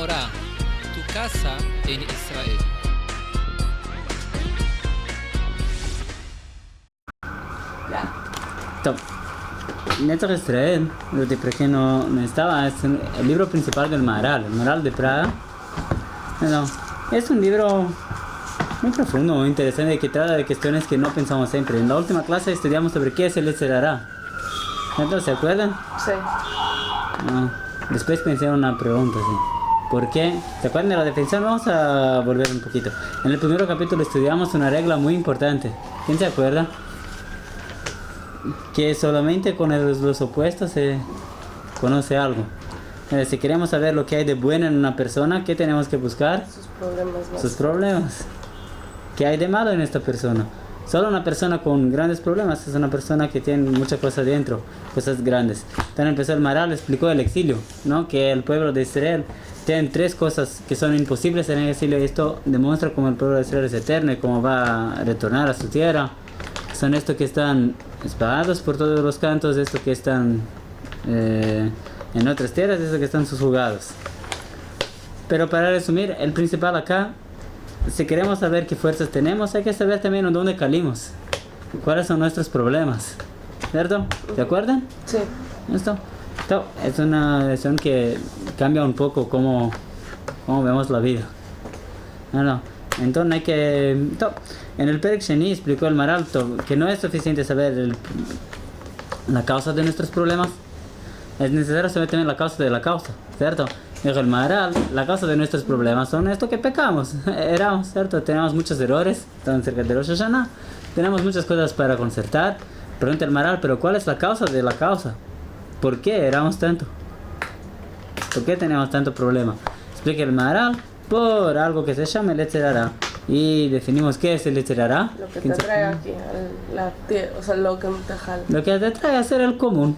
Orá, tu casa en Israel. טוב, נצח ישראל, de por qué no estaba, es el libro principal del Maharal, el Maharal de Praga. No, es un libro muy profundo, muy interesante, que trata de cuestiones que no pensamos siempre. En la última clase estudiamos sobre qué es el Yetzer Hara. ¿Entonces se acuerdan? Sí. Después pensé en una pregunta, sí. ¿Por qué? ¿Se acuerdan de la definición? Vamos a volver un poquito. En el primer capítulo estudiamos una regla muy importante. ¿Quién se acuerda? Que solamente con los opuestos se conoce algo. Si queremos saber lo que hay de bueno en una persona, ¿qué tenemos que buscar? Sus problemas. Sus problemas. ¿Qué hay de malo en esta persona? Solo una persona con grandes problemas es una persona que tiene muchas cosas dentro, cosas grandes. Entonces empezó el Maharal, explicó el exilio, ¿no? Que el pueblo de Israel tiene tres cosas que son imposibles en el exilio, y esto demuestra cómo el pueblo de Israel es eterno y cómo va a retornar a su tierra. Son estos que están espadados por todos los cantos, estos que están en otras tierras, estos que están subjugados. Pero para resumir, el principal acá, si queremos saber qué fuerzas tenemos, hay que saber también en dónde caímos, cuáles son nuestros problemas, ¿cierto? ¿De acuerdo? Sí. ¿Esto? Es una lección que cambia un poco cómo vemos la vida. Entonces hay que... En el Perek Sheni explicó el Maharal que no es suficiente saber la causa de nuestros problemas, es necesario saber también la causa de la causa, ¿cierto? Dijo el Maharal, la causa de nuestros problemas son esto que pecamos, erramos, ¿cierto? Tenemos muchos errores, estamos cerca de Rosh Hashanah, tenemos muchas cosas para concertar. Pregunta el Maharal, pero ¿cuál es la causa de la causa? ¿Por qué erramos tanto? ¿Por qué tenemos tanto problema? Explica el Maharal, por algo que se llama el Yetzer Hara. Y definimos qué es el Yetzer Hara. Lo que te trae aquí, o sea, lo que te jala. Lo que te trae a ser el común.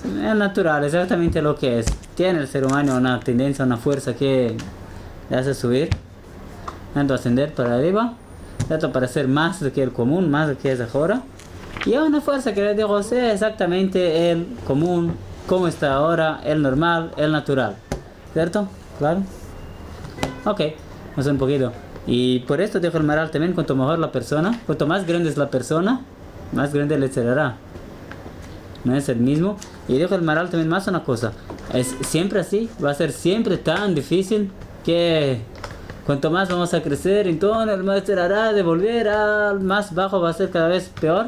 Es natural, exactamente lo que es. Tiene el ser humano una tendencia, una fuerza que le hace subir, tanto ascender para arriba, tanto para ser más de que el común, más de que es ahora. Y hay una fuerza que le digo, sí, exactamente el común, como está ahora, el normal, el natural. ¿Cierto? ¿Claro? Ok, vamos un poquito. Y por esto dijo el Maharal también, cuanto mejor la persona, cuanto más grande es la persona, más grande le será. No es el mismo. Y dijo el Maharal también más una cosa, es siempre así, va a ser siempre tan difícil que cuanto más vamos a crecer, entonces el Yetzer Hara de volver al más bajo va a ser cada vez peor.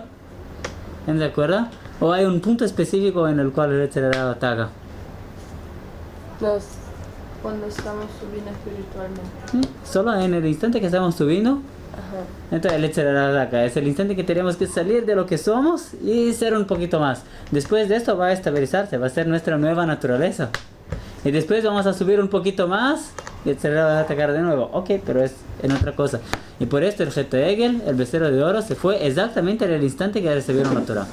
¿De acuerdo? ¿O hay un punto específico en el cual el Yetzer Hara ataca? Cuando estamos subiendo espiritualmente. Solo en el instante que estamos subiendo. Ajá. Entonces el Yetzer Hara ataca, es el instante que tenemos que salir de lo que somos y ser un poquito más. Después de esto va a estabilizarse, va a ser nuestra nueva naturaleza. Y después vamos a subir un poquito más y el Yetzer Hara va a atacar de nuevo. Ok, pero es en otra cosa. Y por esto el Jeta Egel, el becerro de oro, se fue exactamente en el instante que recibieron la Torah.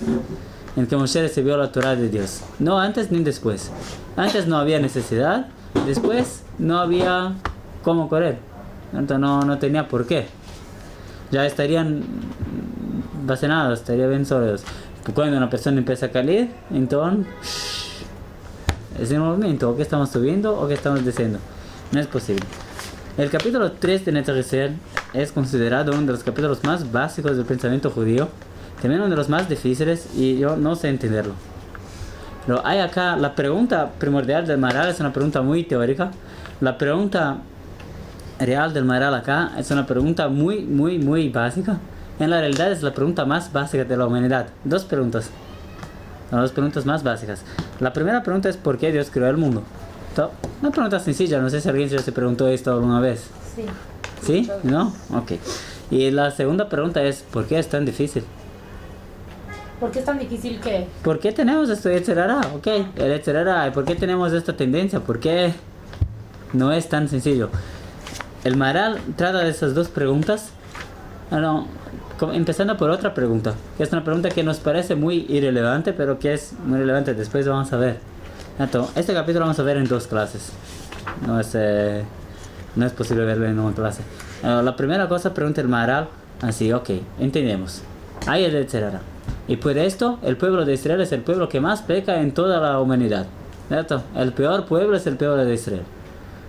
En que Moshe recibió la Torah de Dios. No antes ni después. Antes no había necesidad, después no había cómo correr. Entonces no tenía por qué. Ya estarían vacenados, estarían bien sólidos. Cuando una persona empieza a caer, entonces es el movimiento, o que estamos subiendo o que estamos descendiendo. No es posible. El capítulo 3 de Netzach Israel es considerado uno de los capítulos más básicos del pensamiento judío, también uno de los más difíciles, y yo no sé entenderlo. Pero hay acá, la pregunta primordial del Maharal es una pregunta muy teórica. La pregunta real del Maharal acá es una pregunta muy básica. En la realidad es la pregunta más básica de la humanidad. Dos preguntas. Las dos preguntas más básicas. La primera pregunta es ¿por qué Dios creó el mundo? Una pregunta sencilla, no sé si alguien se preguntó esto alguna vez. Sí. ¿Sí? ¿No? Ok. Y la segunda pregunta es ¿por qué es tan difícil? ¿Por qué es tan difícil que? ¿Por qué tenemos esto de Yetzer Hara? Ok, el Yetzer Hara, ¿por qué tenemos esta tendencia? ¿Por qué no es tan sencillo? El Maharal trata de esas dos preguntas, empezando por otra pregunta, que es una pregunta que nos parece muy irrelevante, pero que es muy relevante, después vamos a ver. Este capítulo vamos a ver en dos clases, no es posible verlo en una clase. La primera cosa pregunta el Maharal, así, ok, entendemos, hay el Yetzer Hara, y por esto el pueblo de Israel es el pueblo que más peca en toda la humanidad, ¿cierto? El peor pueblo es el pueblo de Israel.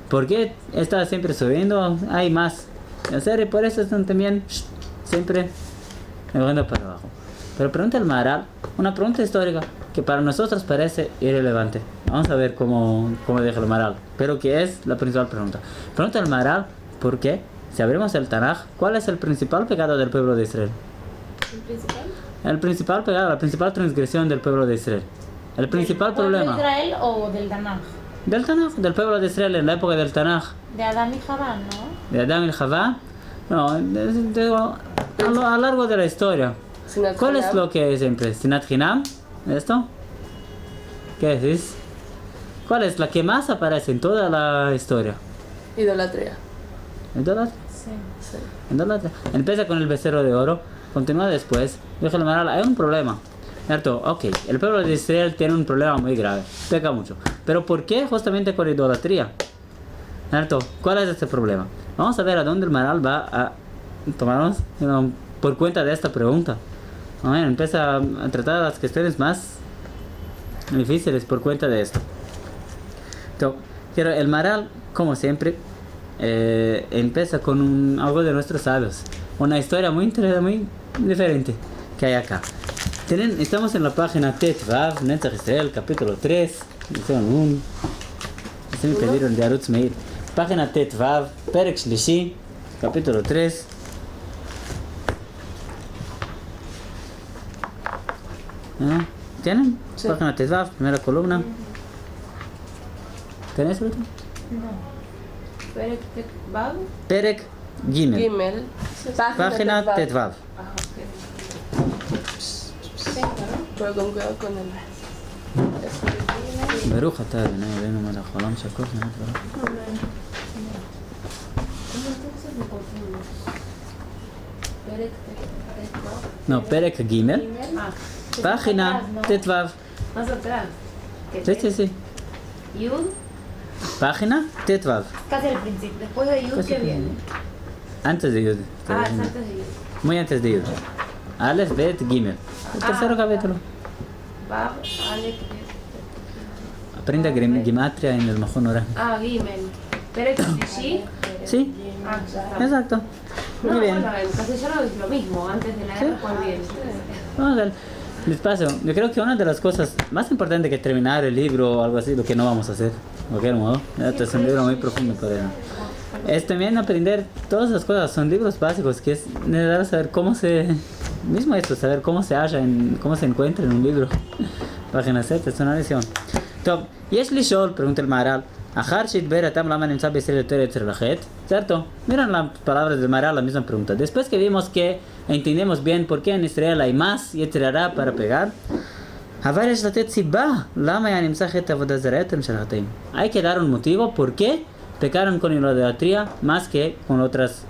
¿Por qué está siempre subiendo? Hay más que hacer y por eso están también siempre llegando para abajo. Pero pregunta el Maharal, una pregunta histórica que para nosotros parece irrelevante. Vamos a ver cómo deja el Maharal, pero que es la principal pregunta. Pregunta el Maharal, ¿por qué? Si abrimos el Tanaj, ¿cuál es el principal pecado del pueblo de Israel? ¿El principal? El principal pecado, la principal transgresión del pueblo de Israel. El principal problema. ¿De Israel o del Tanaj? Del Tanaj, del pueblo de Israel en la época del Tanaj. De Adán y Javá, ¿no? De Adán y Javá. No, a lo largo de la historia. Sinat ¿Cuál es Hinam. lo que siempre? ¿Sinat Hinam? ¿Esto? ¿Qué decís? ¿Cuál es la que más aparece en toda la historia? Idolatría. Idolatría. Sí. Sí. Idolatría. Empieza con el becerro de oro, continúa después. Dijo el Maharal, hay un problema. ¿Cierto? Ok, el pueblo de Israel tiene un problema muy grave, peca mucho. Pero ¿por qué justamente con idolatría? ¿Cierto? ¿Cuál es este problema? Vamos a ver a dónde el Maharal va a tomarnos por cuenta de esta pregunta. Bueno, empieza a tratar las cuestiones más difíciles por cuenta de esto. Entonces, pero el Maharal, como siempre, empieza con algo de nuestros sabios. Una historia muy interesante, muy diferente que hay acá. Estamos en la página Tet Vav, Netzach Israel, capítulo 3. Se me pidieron de Arutz Meir. Página Tet Vav, Perek Shlishi, capítulo 3. ¿Ah? ¿Tienen? Sí. Página Tet Vav, primera columna. ¿Tenés ahorita? No. Perek Tet Vav. Perek Gimel. Gimel. Página Tet Vav. Ah, ok. Tengo, ¿no? Pero con cuidado con el... ברוך אתה אדוני אלוהינו מלך העולם שהכל נהיה דברו. Perek Tet Vav. No, Perek Gimel. Ah, Página ¿no? Tet Vav. Más atrás. ¿Qué Sí, sí, sí. Yud. Página Tet Vav. Casi al principio. Después de Yud, Casi ¿qué al viene? Antes de Yud. Ah, es antes de Yud. Muy antes de Yud. Aleph, Bet, Gimel. El tercero capítulo. Vav, Alek, Aprenda Gimatria en el Mahon Ora. Ah, Gimel. Perek Shlishi. Sí, Ah, ya está. exacto. No, Muy bien. bueno, en castellano es lo mismo, antes de la Sí. R, ¿cuál viene? Vamos al despacio. Yo creo que una de las cosas más importantes que terminar el libro o algo así, lo que no vamos a hacer, de cualquier modo, este es un libro muy profundo por eso. Es también aprender todas esas cosas, son libros básicos que es necesario saber cómo mismo esto, saber cómo se halla, cómo se encuentra en un libro. Página 7, es una lección. Top, יש לשאול, pregunta el Maharal, אחר שהתבהר הטעם למה נמצא בישראל יותר יצר לחטא, ¿cierto? Miren las palabras del Maharal, la misma pregunta. Después que vimos que entendemos bien por qué en Israel hay más יצר הרע para pegar, אבל יש לתת סיבה למה היה נמצא חטא עבודה זרה יותר משל החטאים. Hay que dar un motivo por qué pecaron con idolatría más que con otros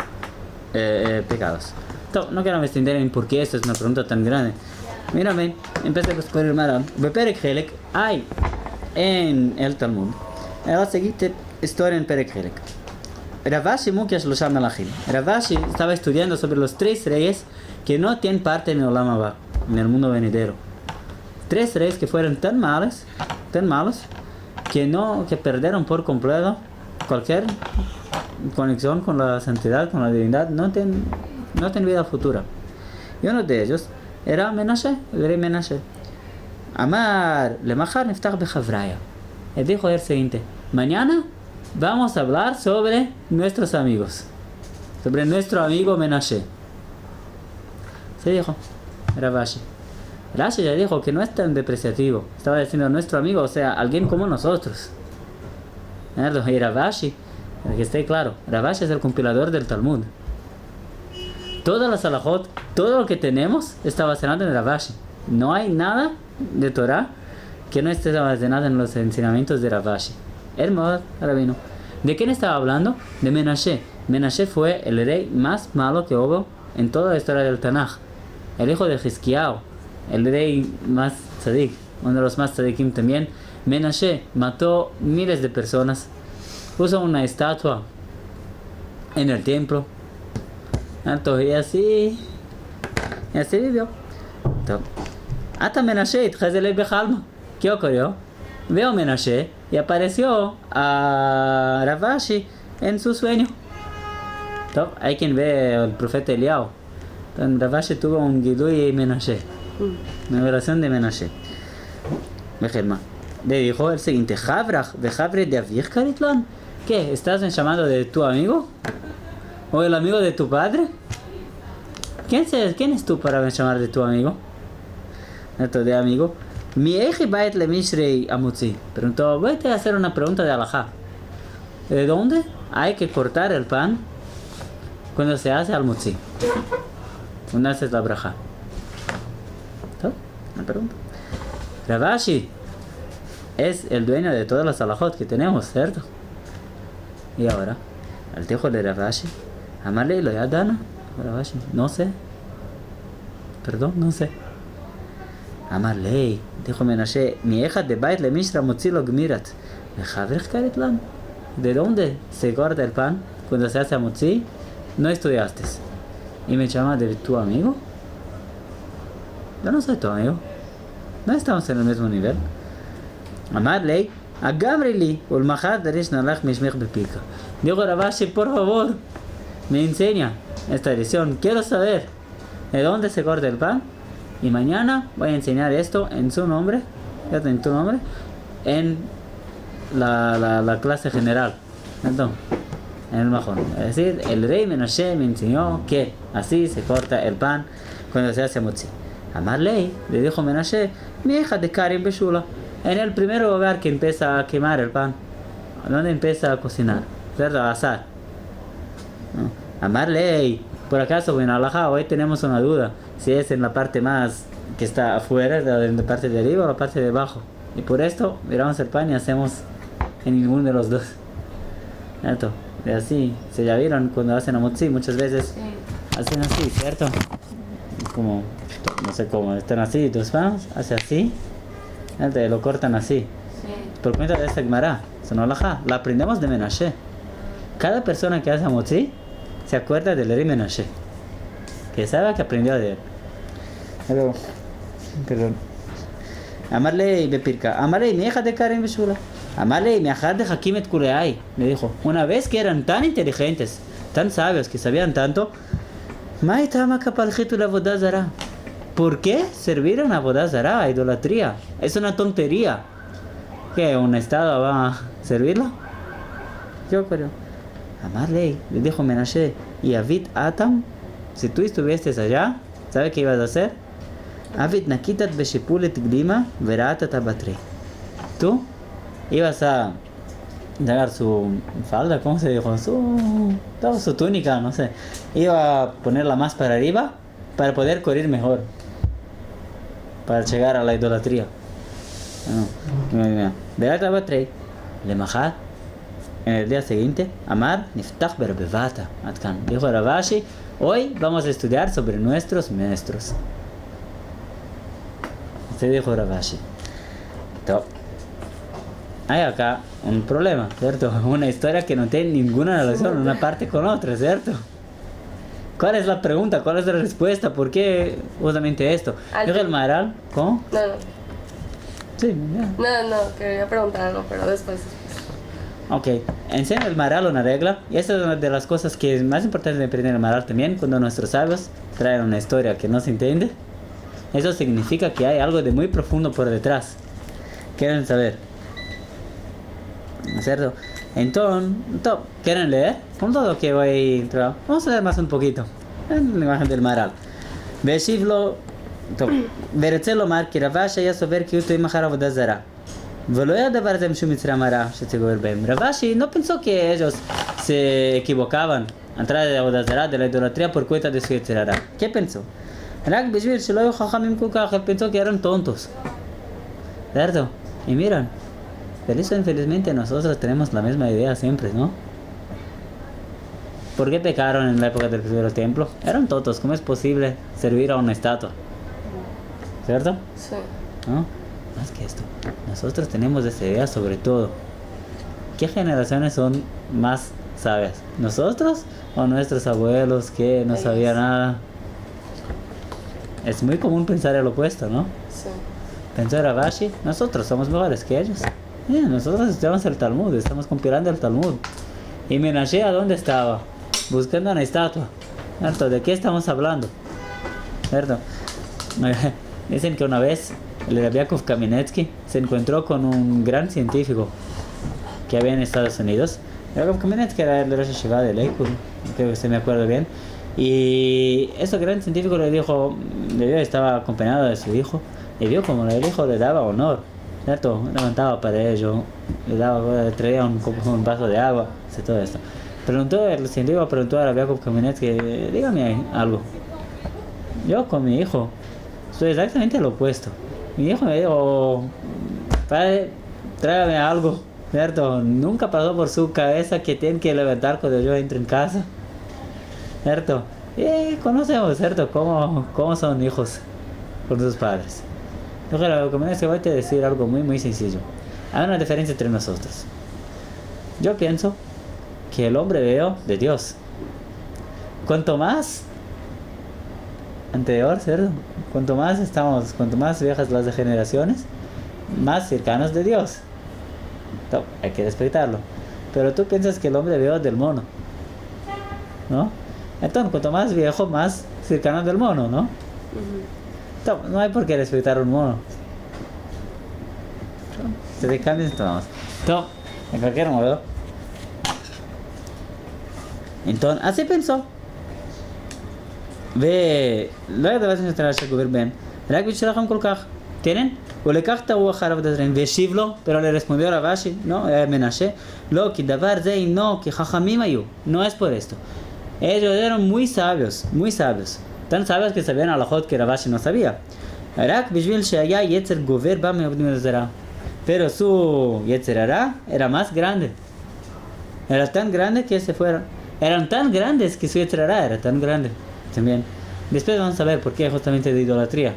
pecados. Top, no quiero extender en por qué esto es una pregunta tan grande. Mírame, empecé a responder el Maharal. בפרק חלק hay en el Talmud. Ahora seguiste historia en Perek Helek. Ravashi Mukia Shlosha Melachim. Ravashi estaba estudiando sobre los tres reyes que no tienen parte en el Olam Haba, en el mundo venidero. Tres reyes que fueron tan malos, que perdieron por completo cualquier conexión con la santidad, con la divinidad, no tienen vida futura. Y uno de ellos era Menashe, el rey Menashe. Amar Lemachar Neftach Bechavraya. Él dijo el siguiente: mañana vamos a hablar sobre nuestros amigos, sobre nuestro amigo Menashe. Se dijo Ravashi. Rashi ya dijo que no es tan depreciativo. Estaba diciendo nuestro amigo, o sea, alguien como nosotros. Y Ravashi, para que esté claro, Ravashi es el compilador del Talmud. Todas las halajot, todo lo que tenemos está basado en Ravashi. No hay nada de Torah que no esté basado en los enseñamientos de Ravashi. Hermoso, rabino. ¿De quién estaba hablando? De Menashe. Menashe fue el rey más malo que hubo en toda la historia del Tanaj. El hijo de Hizkiyahu, el rey más tzadik, uno de los más tzadikim también. Menashe mató miles de personas, puso una estatua en el templo, y así vivió. Hasta Menashe, ¿qué ocurrió? Veo Menashe y apareció a Ravashi en su sueño. Top, hay quien ve el profeta Eliyahu. Entonces Ravashi tuvo un Gidui Menashe, una revelación de Menashe. Vejelma. Le dijo el siguiente: Jabrach, Vejabre de Avich Karitlan. ¿Qué? ¿Estás me llamando de tu amigo? ¿O el amigo de tu padre? ¿Quién es tú para me llamar de tu amigo? Esto de amigo. Mi eje bait le mishrei amutzi. Preguntó: voy a hacer una pregunta de alajá. ¿De dónde hay que cortar el pan cuando se hace al mutzi? ¿Dónde haces la braja? ¿Todo? Una pregunta. Ravashi es el dueño de todas las alajot que tenemos, ¿cierto? Y ahora, el hijo de Ravashi, amarle lo ya dana. Ravashi, no sé. Perdón, no sé. Amarle, dijo Menashe, mi hija de bait le mishra motzilo gmirat. ¿De dónde se corta el pan cuando se hace a motzi? No estudiaste. ¿Y me llama de tu amigo? Yo no soy tu amigo. No estamos en el mismo nivel. Amarle, agamrili, ulmachar derish nalach mishmech bepika. Dijo Ravashi, por favor, me enseña esta edición. Quiero saber de dónde se corta el pan. Y mañana voy a enseñar esto en su nombre, en tu nombre, en la clase general. Entonces, en el majón. Es decir, el rey Menashe me enseñó que así se corta el pan cuando se hace mutzi. Amarle, le dijo Menashe, mi hija de Karim Beshula, en el primer hogar que empieza a quemar el pan, donde empieza a cocinar, ¿cierto? A asar. Amarle, por acaso, en Alajá, hoy tenemos una duda, si es en la parte más que está afuera, en la parte de arriba o la parte de abajo. Y por esto, miramos el pan y hacemos en ninguno de los dos. ¿Cierto? Y así, se ya vieron cuando hacen a mutzi, muchas veces hacen así, ¿cierto? Como, no sé cómo, están así, tus manos, hace así, ¿cierto? Y lo cortan así. Sí. Por cuenta de esta Gemara, son Alajá, la aprendemos de Menashe. Cada persona que hace a mutzi se acuerda del rey Menashe, que sabe que aprendió de él. Perdón. Amarle y Bepirka. Amarle y mi hija de Karim Beshula. Amarle y mi hija de Hakim et Kuleai. Le dijo: una vez que eran tan inteligentes, tan sabios, que sabían tanto, ¿por qué servir a Avodah Zará, a idolatría? Es una tontería. ¿Qué? ¿Un estado va a servirlo? Yo creo. Amarle, le dijo Menashe, y Avid Atam, si tú estuvieses allá, ¿sabes qué ibas a hacer? Avid Nakitat Beshipulet Glima, Verata Tabatre. Tú ibas a dar su falda, ¿cómo se dijo? Su túnica, no sé. Iba a ponerla más para arriba para poder correr mejor, para llegar a la idolatría. Verata Tabatre, le majar. En el día siguiente, Amar Niftach Berbevata Atkan. Dijo Ravashi: hoy vamos a estudiar sobre nuestros maestros. Se dijo Ravashi. Top. Hay acá un problema, ¿cierto? Una historia que no tiene ninguna relación una parte con otra, ¿cierto? ¿Cuál es la pregunta? ¿Cuál es la respuesta? ¿Por qué justamente esto? Dijo el Maharal, ¿cómo? No, Sí, ya. no, quería preguntar algo, pero después. Ok, enseña el Maharal una regla, y esta es una de las cosas que es más importante de aprender el Maharal también, cuando nuestros sabios traen una historia que no se entiende. Eso significa que hay algo de muy profundo por detrás. ¿Quieren saber? ¿No es cierto? Entonces, ¿quieren leer? Con todo que voy a entrar. Vamos a leer más un poquito. En la imagen del Maharal. Veshivlo, Veretzelo Mar, que Ravashi ya saber que usted imagara Avodah Zará. Ravashi no pensó que ellos se equivocaban a través de Avodah Zará, de la idolatría, por cuenta de su Yetzirah. ¿Qué pensó? Él pensó que eran tontos, ¿cierto? Y miran, feliz o infelizmente nosotros tenemos la misma idea siempre, ¿no? ¿Por qué pecaron en la época del primer templo? Eran tontos, ¿cómo es posible servir a una estatua? ¿Cierto? Sí. ¿No? Más que esto, nosotros tenemos esa idea sobre todo. ¿Qué generaciones son más sabias? ¿Nosotros o nuestros abuelos que no sabían nada? Es muy común pensar el opuesto, ¿no? Sí. Pensó Ravashi, nosotros somos mejores que ellos. Nosotros estudiamos el Talmud, estamos compilando el Talmud. Y Menashe, ¿a dónde estaba? Buscando una estatua. ¿Cierto? ¿De qué estamos hablando? ¿Cierto? Dicen que una vez el Yaakov Kamenetsky se encontró con un gran científico que había en Estados Unidos. Yaakov Kamenetsky era el Rosh Hashiva de Lakewood, creo que se me acuerda bien. Y ese gran científico le dijo, estaba acompañado de su hijo, y vio como el hijo le daba honor, ¿cierto? Levantaba para ello, le traía un vaso de agua, todo esto. El científico preguntó a Yaakov Kamenetsky, dígame algo. Yo con mi hijo soy exactamente lo opuesto. Mi hijo me dijo, padre, tráigame algo, ¿cierto? Nunca pasó por su cabeza que tienen que levantar cuando yo entro en casa, ¿cierto? Y conocemos, ¿cierto? Cómo son hijos con sus padres. Yo creo que voy a decir algo muy, muy sencillo. Hay una diferencia entre nosotros. Yo pienso que el hombre veo de Dios. Cuanto más anterior, ¿cierto? Cuanto más viejas las generaciones, más cercanos de Dios. No, hay que respetarlo. Pero tú piensas que el hombre veo del mono, ¿no? Entonces, cuanto más viejo, más cercano del mono, ¿no? No hay por qué respetar un mono. Se te cambian todos. Entonces, en cualquier modo. Entonces, así pensó. לא היה דבר שנתן שגובר בהם, רק בשבילכם כל כך. ¿Tienen? ולקח תאו אחריו דזרין, והשיב לו, pero le respondió a Rashi, no, Menashe, לא, כי דבר זה אינו, כי חכמים היו. No es por esto. Ellos eran muy sabios, tan sabios que sabían alajot que Rashi no sabía. רק בשביל שהיה יצר גובר בה מעובדים לזרע. Pero su יצר הרע era más grande. Era tan grande que se fueron. Eran tan grandes que su יצר הרע era tan grande. También. Después vamos a ver por qué justamente de idolatría.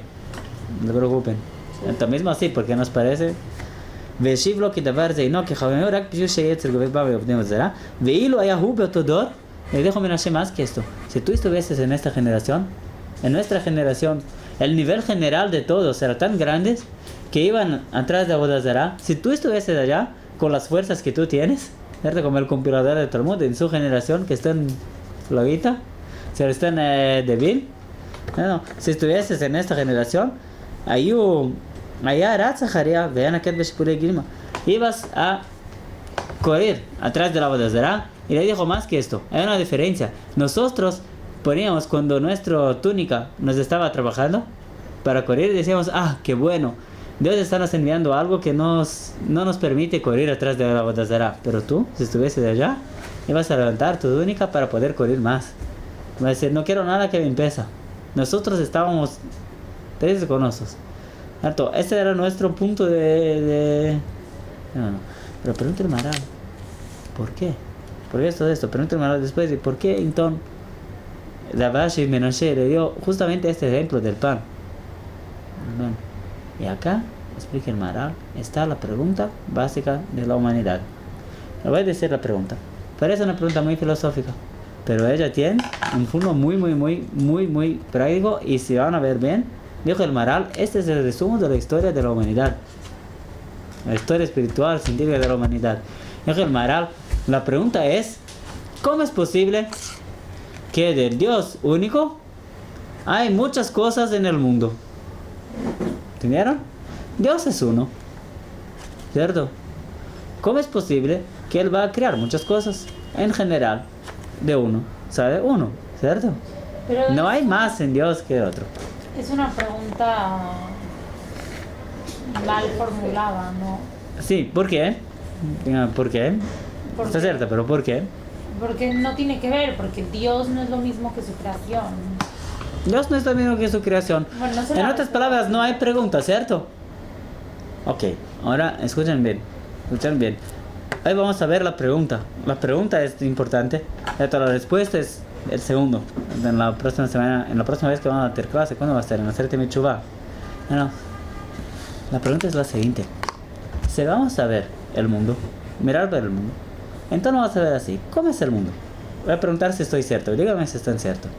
No se preocupen. Entonces mismo así, porque nos parece. והשיב לו כדבר זה אינו כחכמים רק בשביל שיהיה אצל גובה בה ועובדים לזרע ואילו היה הוא באותו דור le dijo Menashe más que esto. Si tú estuvieses en esta generación, en nuestra generación, el nivel general de todos era tan grande que iban atrás de Avodah Zará. Si tú estuvieses allá con las fuerzas que tú tienes, ¿cierto? Como el compilador de Talmud en su generación que están floguita, si están débil, no, si estuvieses en esta generación, ibas a correr atrás de la Avodah Zará. Y le dijo más que esto. Hay una diferencia. Nosotros poníamos cuando nuestra túnica nos estaba trabajando para correr y decíamos, qué bueno, Dios está nos enviando algo que no nos permite correr atrás de la Avodah Zará. Pero tú, si estuvieses de allá, ibas a levantar tu túnica para poder correr más. Va a decir, no quiero nada que me impesa. Nosotros estábamos tristes con nosotros. ¿Cierto? Este era nuestro punto de... No. Pero pregúntale Maral, ¿por qué? ¿Por qué esto? Pregúntale Maral después de por qué entonces Rashi y Menashe le dio justamente este ejemplo del pan. Bueno, y acá, explica el Maral, está la pregunta básica de la humanidad. Le voy a decir la pregunta. Parece una pregunta muy filosófica, pero ella tiene un fondo muy práctico, y si van a ver bien, dijo el Maral, este es el resumen de la historia de la humanidad. La historia espiritual, científica de la humanidad. Dijo el Maral, la pregunta es, ¿cómo es posible que del Dios único hay muchas cosas en el mundo? ¿Entendieron? Dios es uno, ¿cierto? ¿Cómo es posible que Él va a crear muchas cosas en general de uno? ¿Sabe? Uno, ¿cierto? Pero no hay más en Dios que otro. Es una pregunta mal formulada, ¿no? Sí, ¿por qué? ¿Por qué? Está cierto, pero ¿por qué? Porque no tiene que ver, porque Dios no es lo mismo que su creación. Dios no es lo mismo que su creación. Bueno, no se En la otras respuesta. palabras, no hay pregunta, ¿cierto? Ok, ahora escuchen bien. Hoy vamos a ver la pregunta. La pregunta es importante. La respuesta es el segundo. En la próxima semana, en la próxima vez que vamos a tener clase, ¿cuándo va a ser? En hacerte mi chubá. No. La pregunta es la siguiente. Si vamos a ver el mundo, mirar ver el mundo, entonces vamos a ver así. ¿Cómo es el mundo? Voy a preguntar si estoy cierto. Dígame si están cierto.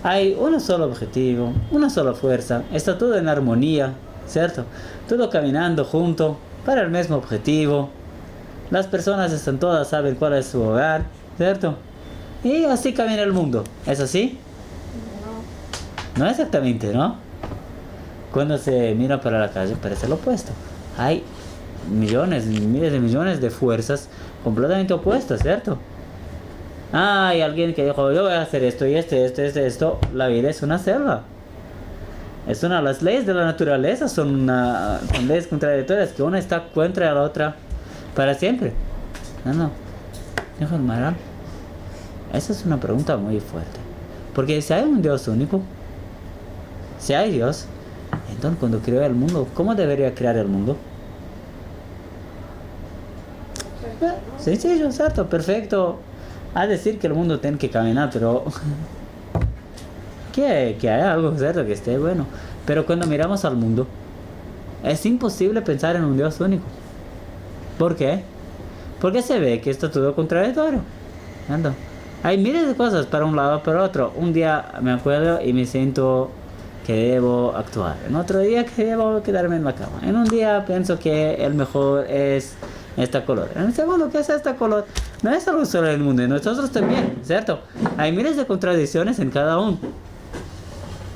Hay un solo objetivo, una sola fuerza. Está todo en armonía, ¿cierto? Todo caminando junto para el mismo objetivo. Las personas están todas, saben cuál es su hogar, ¿cierto? Y así camina el mundo. ¿Es así? No exactamente, ¿no? Cuando se mira para la calle parece lo opuesto. Hay millones, miles de millones de fuerzas completamente opuestas, ¿cierto? Hay alguien que dijo, yo voy a hacer esto y esto. La vida es una selva. Las leyes de la naturaleza son leyes contradictorias, que una está contra la otra para siempre. No. Dijo el Maral. Esa es una pregunta muy fuerte. Porque si hay un Dios único, si hay Dios, entonces cuando creó el mundo, ¿cómo debería crear el mundo? Sencillo, ¿cierto? Perfecto. A decir que el mundo tiene que caminar, pero que hay algo, ¿cierto? Que esté bueno. Pero cuando miramos al mundo, es imposible pensar en un Dios único. ¿Por qué? Porque se ve que está todo contradictorio. ¿Entiendes? Hay miles de cosas para un lado, para otro. Un día me acuerdo y me siento que debo actuar. En otro día que debo quedarme en la cama. En un día pienso que el mejor es esta color. En el segundo, ¿qué es esta color? No es algo solo en el mundo, y nosotros también, ¿cierto? Hay miles de contradicciones en cada uno.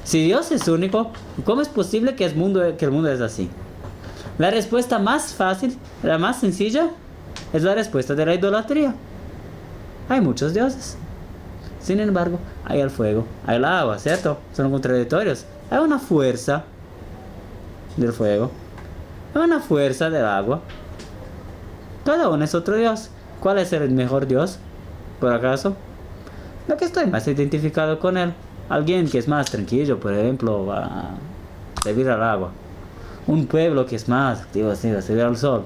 Si Dios es único, ¿cómo es posible que el mundo es así? La respuesta más fácil, la más sencilla, es la respuesta de la idolatría. Hay muchos dioses. Sin embargo, hay el fuego, hay el agua, ¿cierto? Son contradictorios. Hay una fuerza del fuego, hay una fuerza del agua. Cada uno es otro dios. ¿Cuál es el mejor dios? ¿Por acaso? Lo que estoy más identificado con él. Alguien que es más tranquilo, por ejemplo, va a servir al agua. Un pueblo que es más activo, así, va a servir al sol.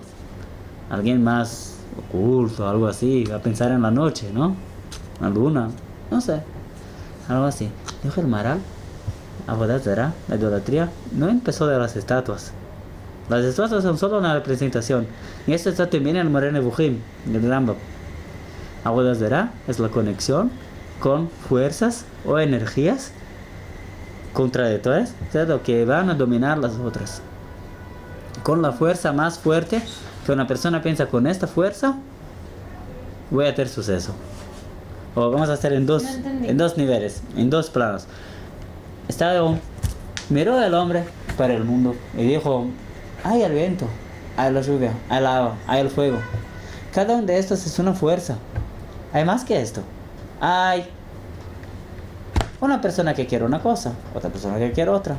Alguien más oculto, algo así, va a pensar en la noche, ¿no? La luna, no sé. Algo así. Dijo el Maral, Avodat Zará, la idolatría, no empezó de las estatuas. Las estatuas son solo una representación. Y esto está también en el Moreh Nevuchim, del Rambam. Avodat Zará es la conexión con fuerzas o energías contradictorias, ¿cierto? Que van a dominar las otras. Con la fuerza más fuerte, que una persona piensa, con esta fuerza voy a tener suceso. O vamos a hacer en dos niveles, en dos planos. Miró el hombre para el mundo y dijo, hay el viento, hay la lluvia, hay el agua, hay el fuego. Cada uno de estos es una fuerza. Hay más que esto. Hay una persona que quiere una cosa, otra persona que quiere otra.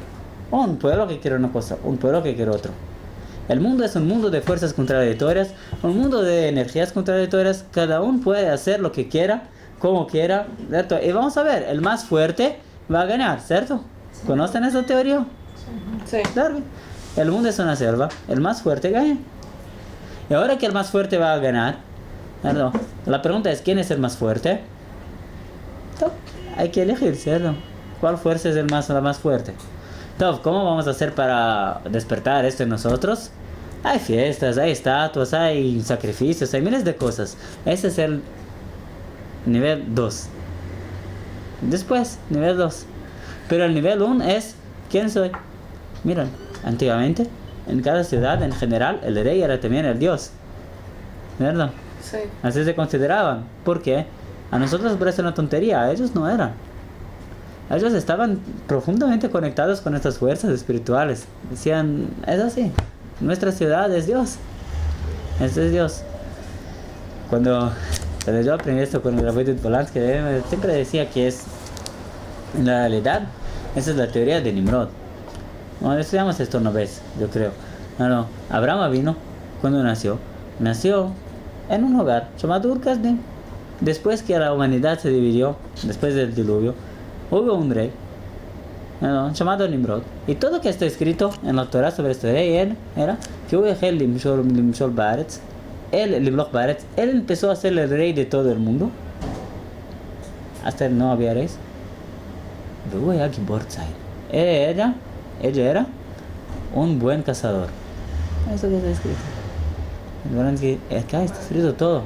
Un pueblo que quiere una cosa, un pueblo que quiere otro. El mundo es un mundo de fuerzas contradictorias, un mundo de energías contradictorias. Cada uno puede hacer lo que quiera, como quiera, ¿cierto? Y vamos a ver, el más fuerte va a ganar, ¿cierto? ¿Conocen esa teoría? Sí. Darwin. El mundo es una selva, el más fuerte gana. Y ahora que el más fuerte va a ganar, ¿cierto? La pregunta es, ¿quién es el más fuerte? Entonces, hay que elegir, ¿cierto? ¿Cuál fuerza es la más fuerte? Entonces, ¿cómo vamos a hacer para despertar esto en nosotros? Hay fiestas, hay estatuas, hay sacrificios, hay miles de cosas. Ese es el nivel 2. Después, nivel 2. Pero el nivel 1 es, ¿quién soy? Miren, antiguamente, en cada ciudad en general, el rey era también el dios, ¿verdad? Sí. Así se consideraban. ¿Por qué? A nosotros nos parece una tontería, a ellos no eran. Ellos estaban profundamente conectados con estas fuerzas espirituales. Decían, es así, nuestra ciudad es Dios. Este es Dios. Cuando yo aprendí esto con el Rabbi Polanski, siempre decía que es, en la realidad, esa es la teoría de Nimrod. Bueno, estudiamos esto una vez, yo creo. No, Abraham vino cuando nació en un hogar llamado Ur-Kasdim. Después que la humanidad se dividió, después del diluvio, hubo un rey llamado Nimrod. Y todo lo que está escrito en la Torah sobre este rey era que hubo el Limshol Baretz, él empezó a ser el rey de todo el mundo. Hasta no había reyes. Luego ya ella era un buen cazador. Eso que está escrito. Acá está escrito todo.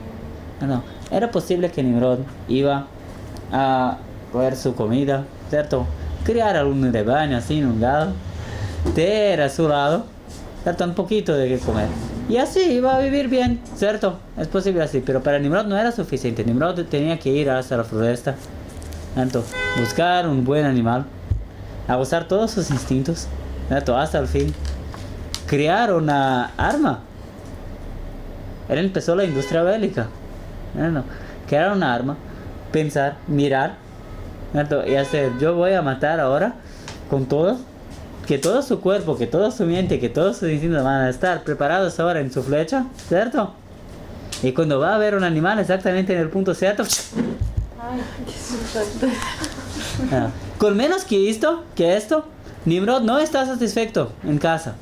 Era posible que Nimrod iba a coger su comida, ¿cierto? Criar algún rebaño así, un gado, tener a su lado, ¿cierto? Un poquito de qué comer. Y así iba a vivir bien, ¿cierto? Es posible así, pero para Nimrod no era suficiente. Nimrod tenía que ir hasta la floresta, ¿cierto? Buscar un buen animal, abusar todos sus instintos, ¿cierto? Hasta el fin. Crear una arma. Él empezó la industria bélica, ¿cierto? Crear una arma, pensar, mirar, ¿cierto? Y hacer, yo voy a matar ahora con todo. Que todo su cuerpo, que todo su mente, que todos sus instintos van a estar preparados ahora en su flecha, ¿cierto? Y cuando va a ver un animal exactamente en el punto cierto, Ay, qué insultante. con menos que esto, Nimrod no está satisfecho en casa.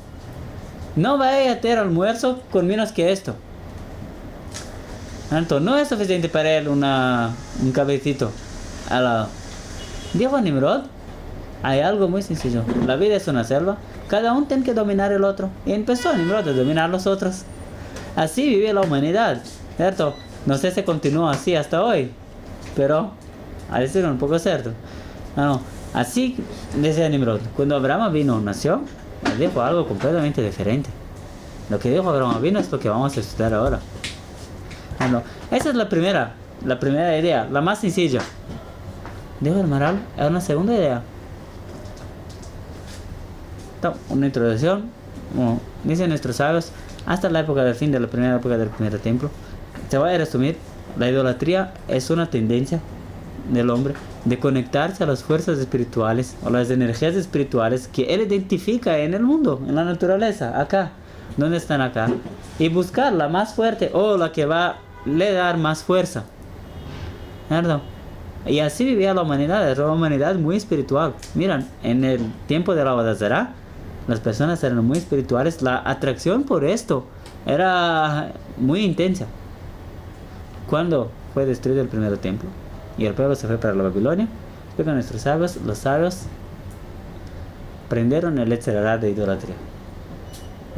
No va a tener almuerzo con menos que esto. Entonces, no es suficiente para él un cabecito al lado. Dijo a Nimrod, hay algo muy sencillo. La vida es una selva. Cada uno tiene que dominar el otro. Y empezó Nimrod a dominar los otros. Así vive la humanidad, ¿cierto? No sé si continúa así hasta hoy, pero a decir un poco cierto. No, así decía Nimrod. Cuando Abraham vino, nació, dijo algo completamente diferente. Lo que dijo Abraham vino es lo que vamos a estudiar ahora. Bueno, esa es la primera idea, la más sencilla. Dijo el Maral, es una segunda idea. Una introducción, como dicen nuestros sabios, hasta la época del fin de la primera época del primer templo. Se va a resumir, la idolatría es una tendencia del hombre de conectarse a las fuerzas espirituales o las energías espirituales que él identifica en el mundo, en la naturaleza, acá, donde están acá, y buscar la más fuerte o la que va a le dar más fuerza, ¿verdad? Y así vivía la humanidad, era una humanidad muy espiritual. Miran, en el tiempo de la Vodazara, las personas eran muy espirituales, la atracción por esto era muy intensa. Cuando fue destruido el primer templo y el pueblo se fue para la Babilonia, luego nuestros sabios, los sabios, prendieron el Yetzirah de idolatría.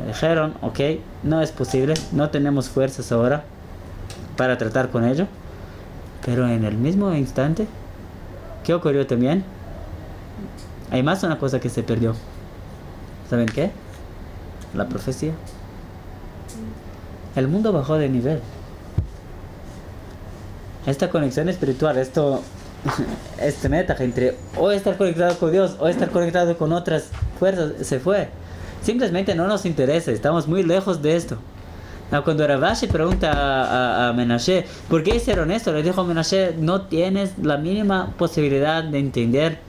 Dijeron, ok, no es posible, no tenemos fuerzas ahora para tratar con ello. Pero en el mismo instante, ¿qué ocurrió también? Hay más una cosa que se perdió. ¿Saben qué? La profecía. El mundo bajó de nivel. Esta conexión espiritual, este meta entre o estar conectado con Dios o estar conectado con otras fuerzas, se fue. Simplemente no nos interesa, estamos muy lejos de esto. Cuando Ravashi pregunta a Menashe, ¿por qué hicieron esto? Le dijo a Menashe, no tienes la mínima posibilidad de entender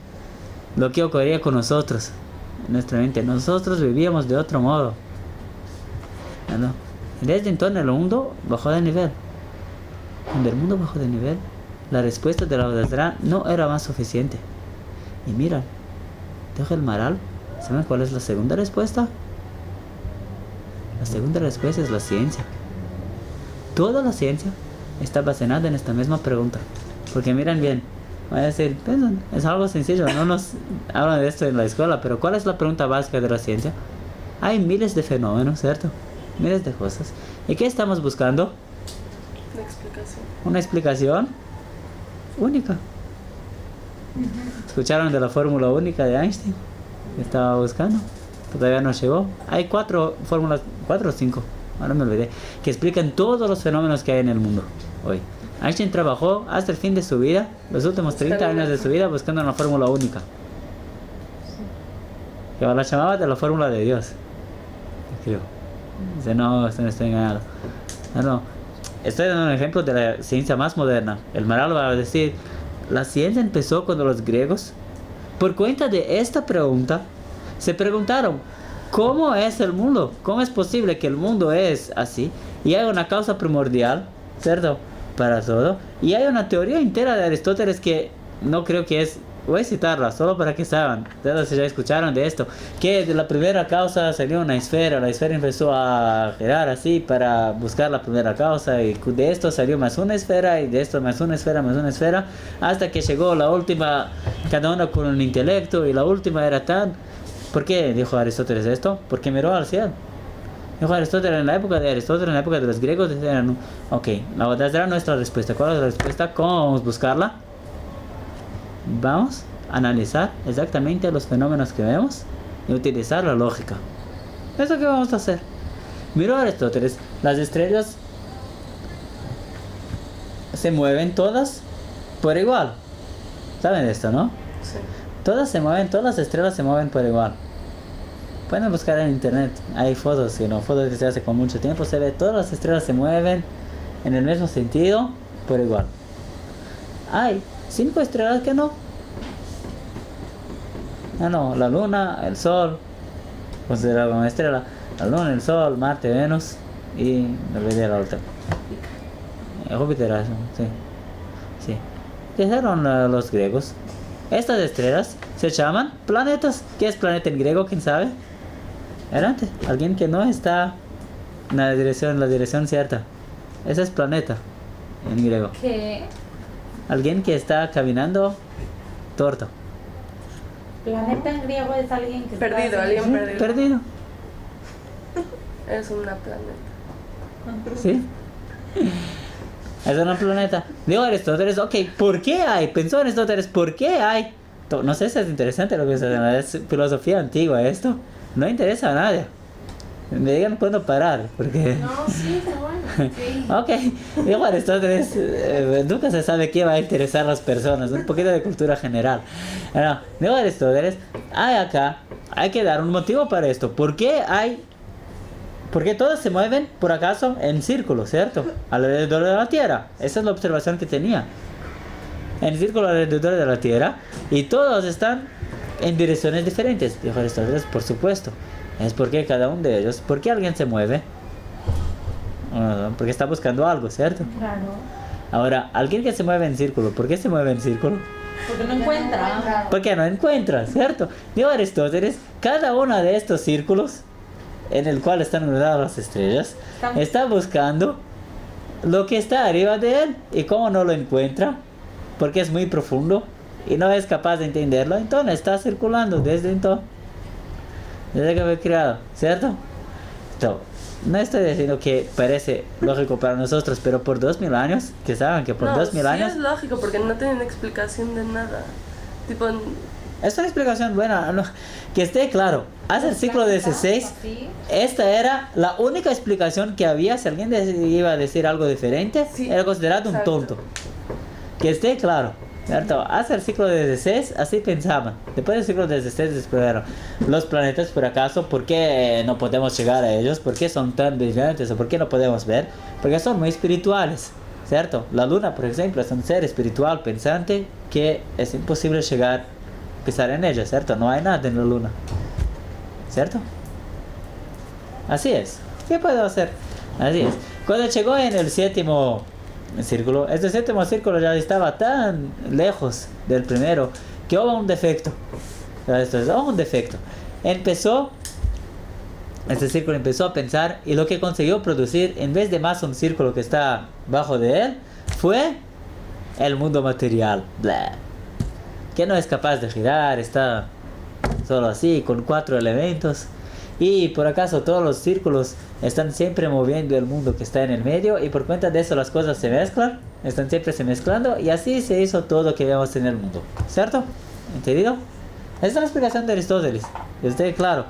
lo que ocurría con nosotros. En nuestra mente, nosotros vivíamos de otro modo. ¿No? Desde entonces el mundo bajó de nivel. Cuando el mundo bajó de nivel, la respuesta de la Vodazara no era más suficiente. Y mira, deja el Maral. ¿Saben cuál es la segunda respuesta? La segunda respuesta es la ciencia. Toda la ciencia está basada en esta misma pregunta. Porque miren bien, voy a decir, es algo sencillo, no nos hablan de esto en la escuela, pero ¿cuál es la pregunta básica de la ciencia? Hay miles de fenómenos, ¿cierto? Miles de cosas. ¿Y qué estamos buscando? Una explicación. Una explicación única. ¿Escucharon de la fórmula única de Einstein? Que estaba buscando. Todavía no llegó. Hay 4 fórmulas, 4 o 5, ahora me olvidé, que explican todos los fenómenos que hay en el mundo hoy. Einstein trabajó hasta el fin de su vida, los últimos 30 años de su vida, buscando una fórmula única. Que la llamaba de la fórmula de Dios, creo. Dice, no, esto no estoy engañado. No, estoy dando un ejemplo de la ciencia más moderna. El Maral va a decir, la ciencia empezó cuando los griegos, por cuenta de esta pregunta, se preguntaron, ¿cómo es el mundo? ¿Cómo es posible que el mundo es así? Y hay una causa primordial, ¿cierto? Para todo. Y hay una teoría entera de Aristóteles que no creo que es... Voy a citarla, solo para que saben. Ustedes ya escucharon de esto. Que de la primera causa salió una esfera. La esfera empezó a girar así para buscar la primera causa. Y de esto salió más una esfera. Y de esto más una esfera, más una esfera. Hasta que llegó la última, cada una con un intelecto. Y la última era tan... ¿Por qué dijo Aristóteles esto? Porque miró al cielo. Dijo Aristóteles, en la época de Aristóteles, en la época de los griegos, decían, ok, la verdad era nuestra respuesta. ¿Cuál es la respuesta? ¿Cómo vamos a buscarla? Vamos a analizar exactamente los fenómenos que vemos y utilizar la lógica. Eso que vamos a hacer. Miró Aristóteles, las estrellas se mueven todas por igual. ¿Saben esto, no? Sí. Todas se mueven, todas las estrellas se mueven por igual. Pueden buscar en internet, hay fotos, fotos que se hace con mucho tiempo, se ve todas las estrellas se mueven en el mismo sentido, por igual. Hay 5 estrellas que no. No, la luna, el sol, considerado como estrella, la luna, el sol, Marte, Venus y no olvidé la otra. Júpiter, eso, sí. Sí. ¿Qué hicieron los griegos? Estas estrellas se llaman planetas. ¿Qué es planeta en griego? ¿Quién sabe? Adelante. Alguien que no está en la dirección cierta. Ese es planeta en griego. ¿Qué? Alguien que está caminando torto. Planeta en griego es alguien que Perdido, está alguien ¿Sí? perdido. Perdido. Es una planeta. ¿Sí? Es un planeta. Digo Aristóteles, ok, ¿por qué hay? Pensó Aristóteles, ¿por qué hay? No sé si es interesante lo que es filosofía antigua esto. No interesa a nadie. Me digan cuándo parar, porque... No, sí, está bueno. Sí. Ok, digo Aristóteles, nunca se sabe qué va a interesar a las personas, un poquito de cultura general. No, digo Aristóteles, hay que dar un motivo para esto. ¿Por qué todas se mueven, por acaso, en círculo, ¿cierto? Alrededor de la Tierra. Esa es la observación que tenía. En círculo alrededor de la Tierra. Y todos están en direcciones diferentes. Dijo Aristóteles, por supuesto. Es porque cada uno de ellos... ¿Por qué alguien se mueve? Porque está buscando algo, ¿cierto? Claro. Ahora, alguien que se mueve en círculo, ¿por qué se mueve en círculo? Porque no encuentra. Porque no encuentra, ¿cierto? Dijo Aristóteles, cada uno de estos círculos en el cual están guardadas las estrellas, está buscando lo que está arriba de él. Y como no lo encuentra, porque es muy profundo y no es capaz de entenderlo, entonces está circulando desde que fue creado, ¿cierto? Entonces, no estoy diciendo que parece lógico para nosotros, pero por 2000 años, que saben que por No, 2000 sí años... es lógico porque no tienen explicación de nada. Tipo, Es una explicación buena, no, que esté claro. Hace el siglo XVI, esta era la única explicación que había. Si alguien iba a decir algo diferente, Sí, era considerado un exacto. tonto. Que esté claro, ¿cierto? Hace el siglo XVI, así pensaban. Después del siglo XVI descubrieron los planetas, por acaso, ¿por qué no podemos llegar a ellos? ¿Por qué son tan brillantes? ¿O por qué no podemos ver? Porque son muy espirituales, ¿cierto? La luna, por ejemplo, es un ser espiritual pensante que es imposible llegar pisar en ella, ¿cierto? No hay nada en la luna, ¿cierto? Así es. ¿Qué puedo hacer? Así es. Cuando llegó en el séptimo círculo, este séptimo círculo ya estaba tan lejos del primero que hubo un defecto. Hubo un defecto. Este círculo empezó a pensar y lo que consiguió producir, en vez de más un círculo que está bajo de él, fue el mundo material. Blah. Que no es capaz de girar, está solo así, con 4 elementos. Y por acaso todos los círculos están siempre moviendo el mundo que está en el medio, y por cuenta de eso las cosas se mezclan, están siempre se mezclando, y así se hizo todo lo que vemos en el mundo, ¿cierto? ¿Entendido? Esa es la explicación de Aristóteles, esté claro.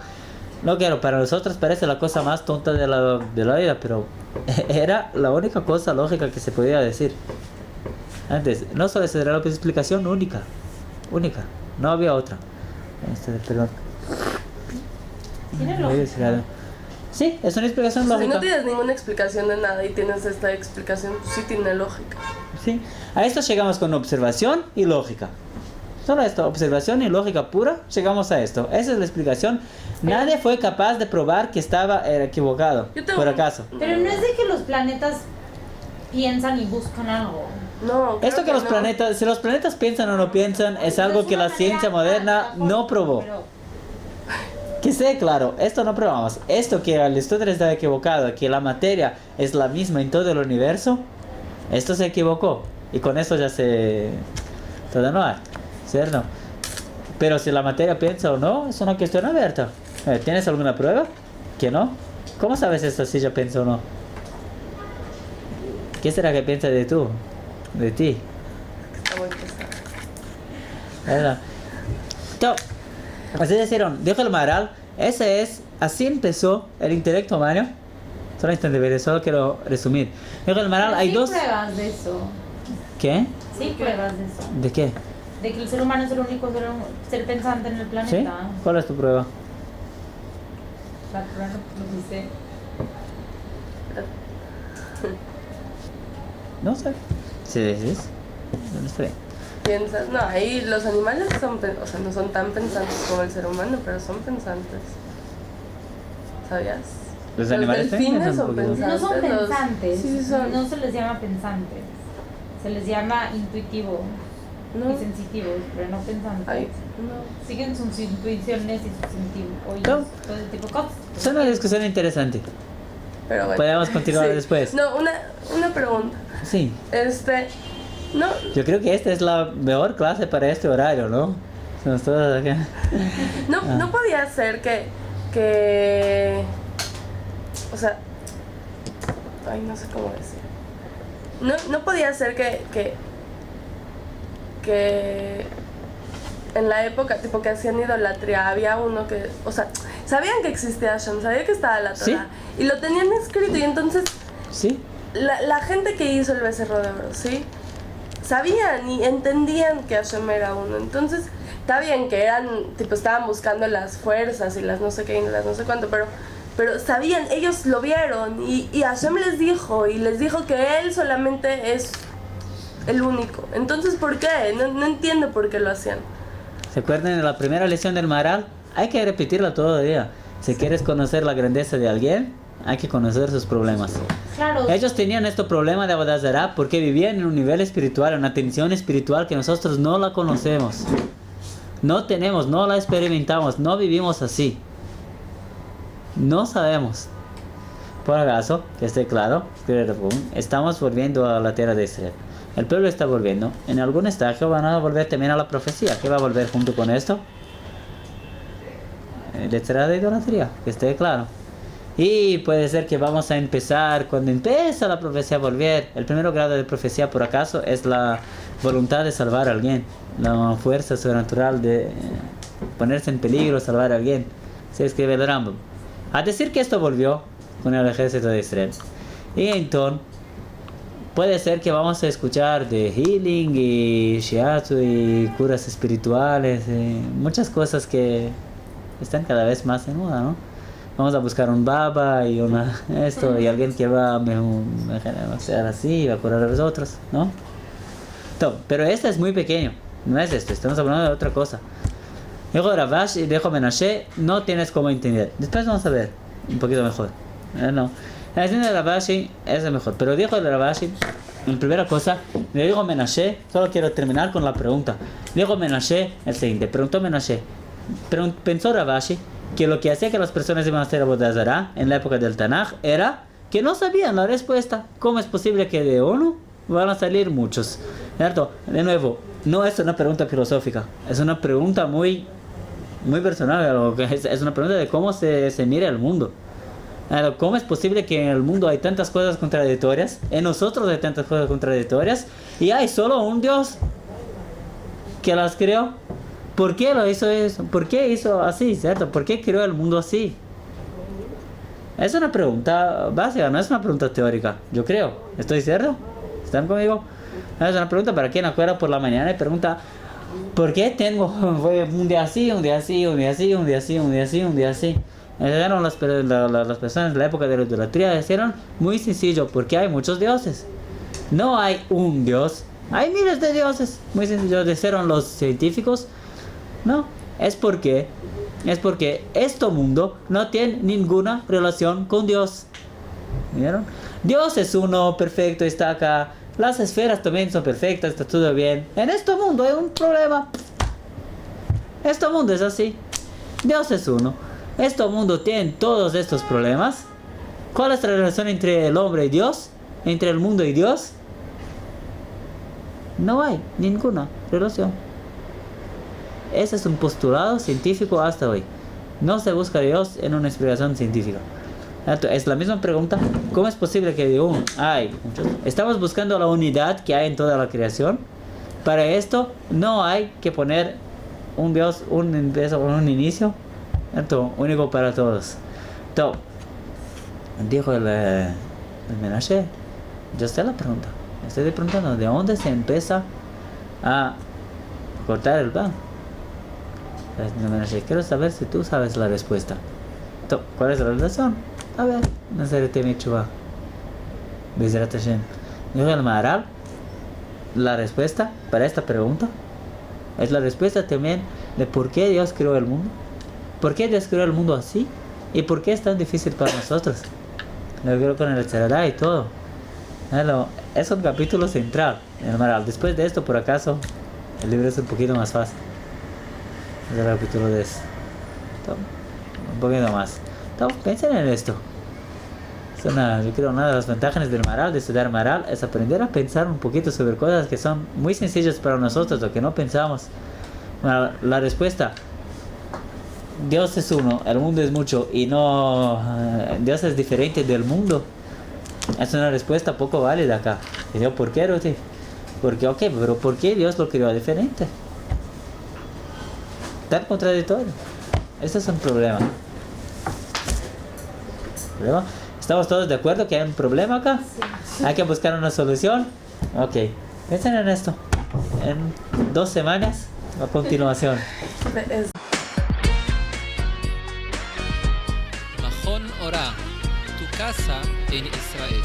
No quiero, para nosotros parece la cosa más tonta de la vida, pero era la única cosa lógica que se podía decir. Antes, no solo esa era la explicación única, no había otra. Perdón. Tiene lógica. Sí, es una explicación si lógica. no tienes ninguna explicación de nada y tienes esta explicación, pues sí tiene lógica. Sí, a esto llegamos con observación y lógica. Solo esto, observación y lógica pura, llegamos a esto. Esa es la explicación. Nadie fue capaz de probar que estaba equivocado, por acaso. Pero no es de que los planetas piensan y buscan algo. No, creo Esto que los no. planetas, si los planetas piensan o no piensan, es algo que la ciencia moderna no probó. Pero Que esté claro, esto no probamos. Esto que Aristóteles estaba equivocado, que la materia es la misma en todo el universo, esto se equivocó. Y con eso ya todo no hay, ¿cierto? Pero si la materia piensa o no, es una cuestión abierta. ¿Tienes alguna prueba? ¿Que no? ¿Cómo sabes esto si ella piensa o no? ¿Qué será que piensa de ti? Está muy pesado. ¿Verdad? Entonces, así dijeron, dijo el Maharal, así empezó el intelecto humano Solo instante ver, solo quiero resumir. Dijo el Maral, Pero hay sí dos... pruebas de eso. ¿Qué? Sí pruebas de eso. ¿De qué? De que el ser humano es el único ser pensante en el planeta. ¿Sí? ¿Cuál es tu prueba? La prueba lo dice. No sé. Sí, decís. No está bien. Piensas, no, ahí los animales son, o sea, no son tan pensantes como el ser humano, pero son pensantes. ¿Sabías? Los animales también delfines piensan un son poquito. No son pensantes. pensantes. Sí, sí son. No se les llama pensantes. Se les llama intuitivos No. y sensitivos, pero no pensantes. Ay, no. Siguen sus intuiciones y sus sentidos. No. Todo ese tipo de cosas. Es una discusión interesante. Pero bueno. Podemos continuar Sí. después. No, una pregunta. Sí. No, Yo creo que esta es la mejor clase para este horario, ¿no? Somos todos acá. no podía ser que, o sea, ay, no sé cómo decir. No podía ser que en la época, tipo, que hacían idolatría, había uno que, o sea, sabían que existía Hashem, sabían que estaba la Sí. Torah, y lo tenían escrito, y entonces Sí. la gente que hizo el becerro de oro, ¿sí? Sabían y entendían que Hashem era uno. Entonces, está bien que estaban buscando las fuerzas y las no sé qué y las no sé cuánto, pero sabían, ellos lo vieron y Hashem les dijo que él solamente es el único. Entonces, ¿por qué? No entiendo por qué lo hacían. ¿Se acuerdan de la primera lección del Maral? Hay que repetirla todo el día. Si quieres conocer la grandeza de alguien, hay que conocer sus problemas. Claro. Ellos tenían este problema de Avodah Zará porque vivían en un nivel espiritual, en una tensión espiritual que nosotros no la conocemos. No tenemos, no la experimentamos, no vivimos así. No sabemos. Por acaso, que esté claro, estamos volviendo a la tierra de Israel. El pueblo está volviendo. En algún estadio van a volver también a la profecía. ¿Qué va a volver junto con esto? La tierra de idolatría, que esté claro. Y puede ser que vamos a empezar, cuando empieza la profecía a volver, el primer grado de profecía por acaso es la voluntad de salvar a alguien, la fuerza sobrenatural de ponerse en peligro, salvar a alguien. Se escribe el Rambam. A decir que esto volvió con el ejército de Israel. Y entonces, puede ser que vamos a escuchar de healing y shiatsu y curas espirituales, muchas cosas que están cada vez más en moda, ¿no? Vamos a buscar un baba y y alguien que va a ser así, va a curar a los otros, ¿no? Pero este es muy pequeño, no es esto, estamos hablando de otra cosa. Dijo Ravash y dijo Menashe, no tienes cómo entender. Después vamos a ver un poquito mejor. No, la lección de Ravashi es mejor, pero dijo el Ravashi, en primera cosa, le dijo Menashe, solo quiero terminar con la pregunta. Dijo Menashe el siguiente, preguntó Menashe, pensó Ravashi que lo que hacía que las personas iban a hacer Avodah Zará en la época del Tanaj era que no sabían la respuesta. ¿Cómo es posible que de uno van a salir muchos? ¿Cierto? De nuevo, no es una pregunta filosófica, es una pregunta muy personal, es una pregunta de cómo se mira el mundo. ¿Cómo es posible que en el mundo hay tantas cosas contradictorias, en nosotros hay tantas cosas contradictorias, y hay solo un Dios que las creó? ¿Por qué lo hizo eso? ¿Por qué hizo así, cierto? ¿Por qué creó el mundo así? Es una pregunta básica, no es una pregunta teórica, yo creo. ¿Estoy cierto? ¿Están conmigo? Es una pregunta para quien acuerda por la mañana y pregunta, ¿por qué tengo un día así, un día así, un día así, un día así, un día así, un día así? Las personas de la época de la idolatría decían muy sencillo, porque hay muchos dioses. No hay un dios, hay miles de dioses. Muy sencillo, dijeron los científicos. No, es porque este mundo no tiene ninguna relación con Dios. ¿Vieron? Dios es uno, perfecto, está acá. Las esferas también son perfectas, está todo bien. En este mundo hay un problema. Este mundo es así. Dios es uno. Este mundo tiene todos estos problemas. ¿Cuál es la relación entre el hombre y Dios? ¿Entre el mundo y Dios? No hay ninguna relación. Ese es un postulado científico hasta hoy. No se busca a Dios en una explicación científica. Es la misma pregunta. ¿Cómo es posible que de uno hay muchos? Estamos buscando la unidad que hay en toda la creación. Para esto no hay que poner un Dios, un inicio, único para todos. Dijo el Menashe, yo sé la pregunta. Estoy preguntando, ¿de dónde se empieza a cortar el pan? El Menashe, quiero saber si tú sabes la respuesta. ¿Cuál es la relación? A ver, no sé de mi chuva. Bezrat Hashem. Dijo el Maharal, la respuesta para esta pregunta es la respuesta también de por qué Dios creó el mundo. ¿Por qué Dios creó el mundo así? ¿Y por qué es tan difícil para nosotros? Lo creo con el Tzedakah y todo. Es un capítulo central en el Maharal. Después de esto, por acaso, el libro es un poquito más fácil. Es el capítulo de eso. Un poquito más. Piensen en esto. Yo creo una de las ventajas del Maharal, de estudiar Maharal, es aprender a pensar un poquito sobre cosas que son muy sencillas para nosotros o que no pensamos. Bueno, la respuesta, Dios es uno, el mundo es mucho y no, Dios es diferente del mundo, es una respuesta poco válida acá. Y yo, ¿por qué, Ruti? Porque, ok, pero ¿por qué Dios lo creó diferente? Tan contradictorio. Ese es un problema. ¿Problema? ¿Estamos todos de acuerdo que hay un problema acá? Sí. ¿Hay que buscar una solución? Ok. Piensen en esto. En 2 semanas, a continuación. Mahon Ora, tu casa en Israel.